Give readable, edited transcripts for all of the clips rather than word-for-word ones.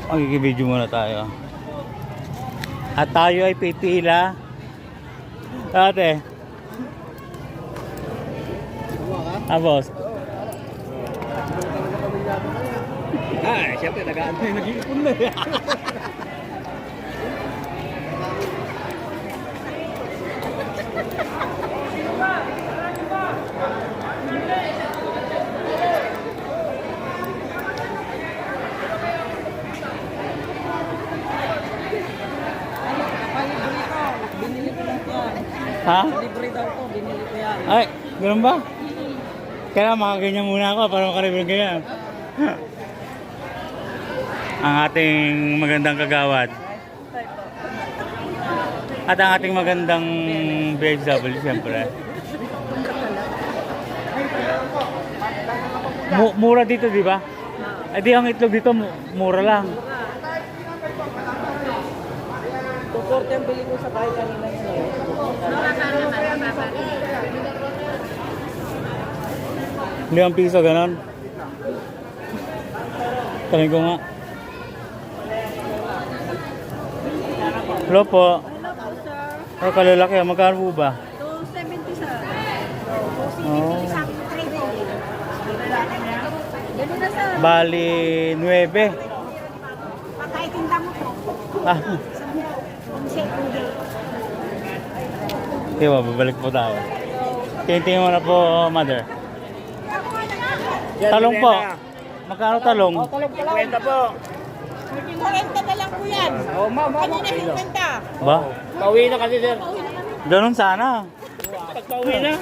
Magkikibidyo muna tayo. At tayo ay pipila. Ate. Boss. Siyempre nag-aantay, nag-iipon na. Binili ko lang yan. Ha? Libre daw to, binili ko yan. Ay, ganun ba? Kaya makaganyan muna ako para makalibre ganyan. Ang ating magandang kagawad. At ang ating magandang BMW, siyempre. Mura dito, di ba? Eh di ang itlog dito, mura lang. 240 ang bili ko sa bahay kanina nyo. ₱5, ganon. Tanong ko nga. Hello po. Ay, kalalaki. Magkano po ba? 270 sir. Oh. Ganun na sir. Bali, 9. Pagkaitinda mo po. Ah, Hindi. di ba? Babalik po tayo. Tingin mo na po, mother. Talong po. Magkano talong? Talong pa lang. Kwenta po. 40 na lang po yan. Oo, ma'am. Kanina 50. Ba? Pauwi na kasi, sir. Pauwi na kami. Ganun sana. Pag pauwi na.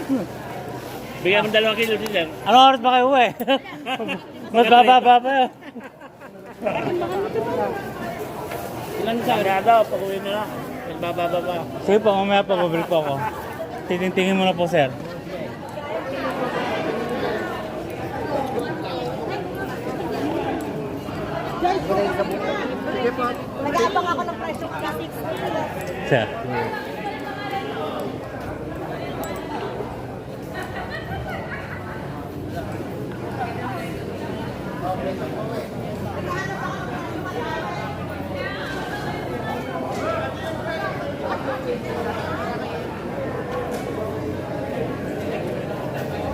Bigyan mo 2 kilo, sir. Ano oras ba kayo uwi? Mas bababa pa yun. Ilan sa grado, pag uwi na lang. Nagbababa pa. Sige po, mamaya pa babalik po ako. Titingin mo na po, sir. Nag-aabang ako ng presyo ka 60. Sir.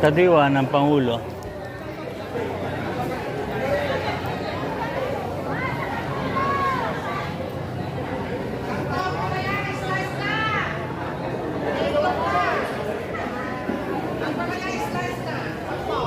Kadiwa ng Pangulo.